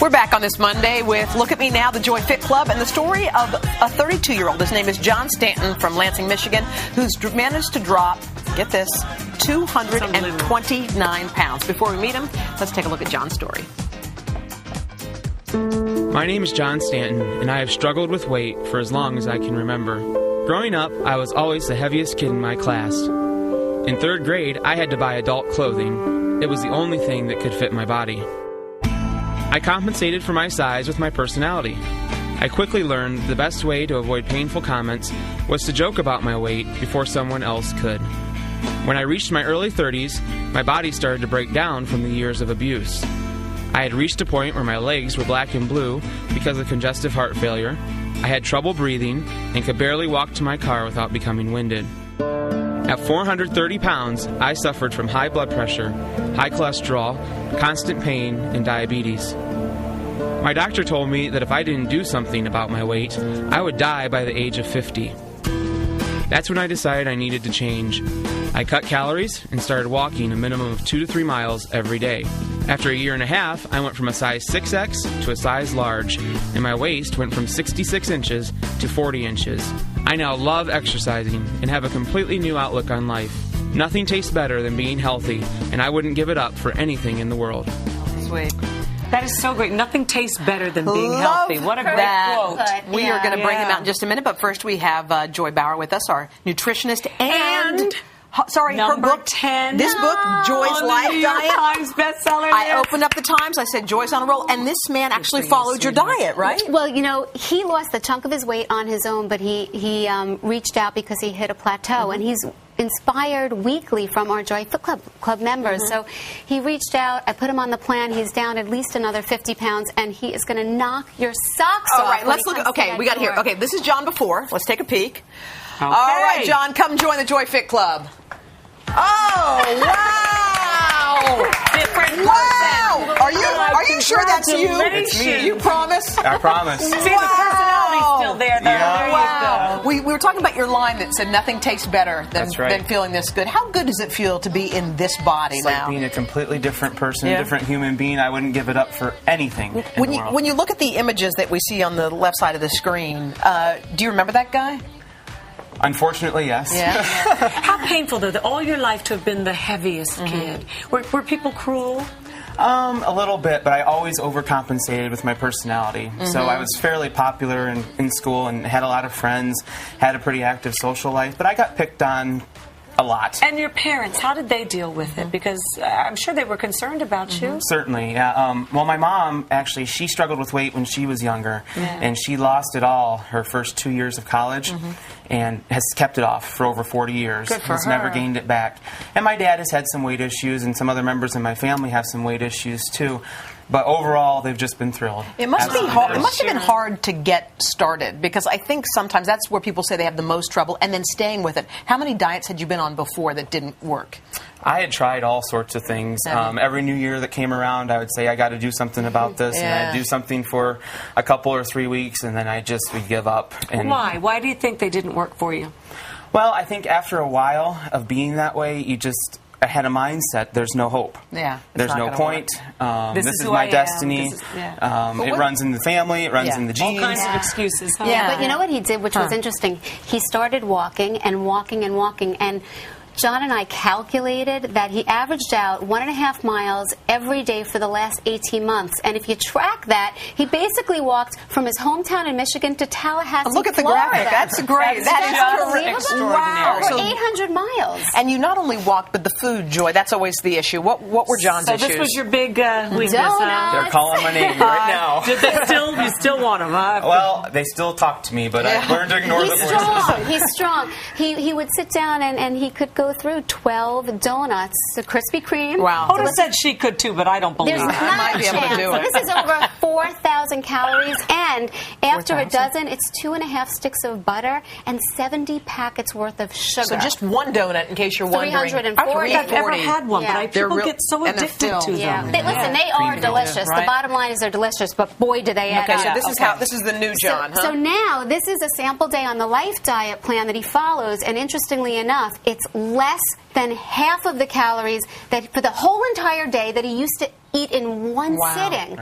We're back on this Monday with Look at Me Now, the Joy Fit Club, and the story of a 32-year-old. His name is John Stanton from Lansing, Michigan, who's managed to drop, get this, 229 pounds. Before we meet him, let's take a look at John's story. My name is John Stanton, and I have struggled with weight for as long as I can remember. Growing up, I was always the heaviest kid in my class. In 3rd grade, I had to buy adult clothing. It was the only thing that could fit my body. I compensated for my size with my personality. I quickly learned the best way to avoid painful comments was to joke about my weight before someone else could. When I reached my early 30s, my body started to break down from the years of abuse. I had reached a point where my legs were black and blue because of congestive heart failure. I had trouble breathing and could barely walk to my car without becoming winded. At 430 pounds, I suffered from high blood pressure, high cholesterol, constant pain, and diabetes. My doctor told me that if I didn't do something about my weight, I would die by the age of 50. That's when I decided I needed to change. I cut calories and started walking a minimum of 2 to 3 miles every day. After a year and a half, I went from a size 6X to a size large, and my waist went from 66 inches to 40 inches. I now love exercising and have a completely new outlook on life. Nothing tastes better than being healthy, and I wouldn't give it up for anything in the world. Sweet. That is so great. Nothing tastes better than being Love healthy. What a great that. quote. We are going to bring him out in just a minute, but first we have Joy Bauer with us, our nutritionist and her book 10. This book, Joy's Life New York Diet. Times bestseller. I opened up the Times. I said, Joy's on a roll. And this man actually followed your diet, right? Well, you know, he lost a chunk of his weight on his own, but he reached out because he hit a plateau, and he's inspired weekly from our Joy Fit Club members. So he reached out. I put him on the plan. He's down at least another 50 pounds, and he is going to knock your socks off. All right, let's look. Okay, we got here. Okay, this is John before. Let's take a peek. Okay. All right, John, come join the Joy Fit Club. Oh, wow! Different Wow! Are you sure that's you? It's me. You promise? I promise. See, the personality's still there, though. Yeah. There you Wow. go. We were talking about your line that said nothing tastes better than, That's right. than feeling this good. How good does it feel to be in this body It's now? like being a completely different person, Yeah. different human being. I wouldn't give it up for anything in When the you, world. when you look at the images that we see on the left side of the screen, do you remember that guy? Unfortunately, yes. Yeah. How painful, though, that all your life to have been the heaviest kid. Were people cruel? A little bit, but I always overcompensated with my personality. So I was fairly popular in school and had a lot of friends, had a pretty active social life, but I got picked on a lot. And your parents, how did they deal with it? Because I'm sure they were concerned about you. Certainly, yeah. Well, my mom, actually, she struggled with weight when she was younger, and she lost it all her first 2 years of college, and has kept it off for over 40 years. Good for has her. never gained it back. And my dad has had some weight issues, and some other members in my family have some weight issues, too. But overall, they've just been thrilled. It must be Absolutely. hard. It must have been hard to get started, because I think sometimes that's where people say they have the most trouble, and then staying with it. How many diets had you been on before that didn't work? I had tried all sorts of things. Every new year that came around, I would say, I got to do something about this. Yeah. And I'd do something for a couple or 3 weeks, and then I just would give up. And Why? Why do you think they didn't work for you? Well, I think after a while of being that way, you just had a mindset, there's no hope. Yeah, it's There's not no gonna point. This This is is who my I am. destiny. This is- yeah. But It what- runs in the family. It runs Yeah. in the All genes. kinds of excuses, huh? Yeah, but you know what he did, which was interesting? He started walking and walking and walking, and John and I calculated that he averaged out 1.5 miles every day for the last 18 months. And if you track that, he basically walked from his hometown in Michigan to Tallahassee, Look at the Florida. graphic. That's great. That's That is just terrific. extraordinary. Wow. Over So- 800 miles. and you not only walked, but the food, Joy, that's always the issue. What were John's So issues? this was your big weakness, huh? Donuts. They're calling my name right now. Did they you still want them, huh? Well, they still talk to me, but Yeah. I learned to ignore He's the voices. strong. He's strong. He would sit down and he could go through 12 donuts, a Krispy Kreme. Wow. Hoda said she could too, but I don't believe There's it. not might a be able to chance. do it. This is over 4,000 calories, and after 4,000? a dozen, it's 2.5 sticks of butter and 70 packets worth of sugar. So just one donut, in case you're wondering. 340. I don't think I've ever had one, Yeah. but They're people real- get so and they're addicted filled. to Yeah, them. they are Cream delicious. right? The bottom line is they're delicious, but boy, do they add Okay, up. so this is the new John, So now, this is a sample day on the Life Diet plan that he follows, and interestingly enough, it's less than half of the calories that for the whole entire day that he used to eat in one sitting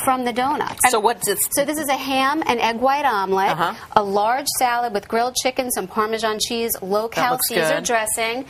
from the donuts. So what's this? So this is a ham and egg white omelet, a large salad with grilled chicken, some Parmesan cheese, low-cal Caesar good. dressing,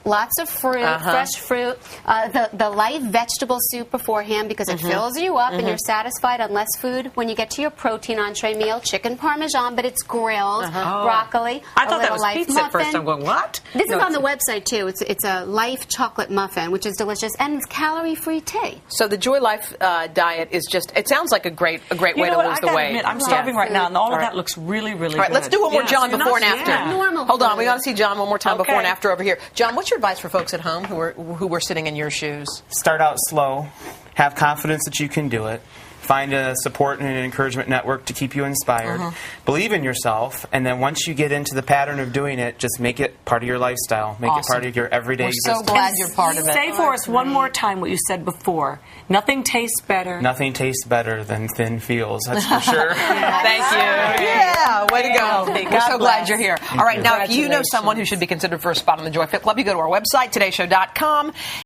lots of fruit, fresh fruit, the light vegetable soup beforehand because it fills you up and you're satisfied on less food when you get to your protein entree meal, chicken Parmesan, but it's grilled, broccoli, I thought that a was Life pizza muffin. at first. I'm going, what? This is on the website, too. It's a Life chocolate muffin, which is delicious, and it's calorie-free tea. So the Joy Life diet is just, it sounds like a great way to lose the weight. I'm starving right now, and all of that looks really, really All right, good. let's do one more John before and after. Normal Hold on, food. we got to see John one more time before and Okay. after over here. John, what's your advice for folks at home who were sitting in your shoes? Start out slow. Have confidence that you can do it. Find a support and an encouragement network to keep you inspired. Believe in yourself, and then once you get into the pattern of doing it, just make it part of your lifestyle. Make it part of your everyday We're so existence. glad you're part of it. Say for us one more time what you said before. Nothing tastes better. Nothing tastes better than thin feels, that's for sure. Thank you. Yeah, way to go. Healthy. We're God so glad bless. you're here. All right, now if you know Congratulations. someone who should be considered for a spot on the Joy Fit Club, you go to our website, todayshow.com.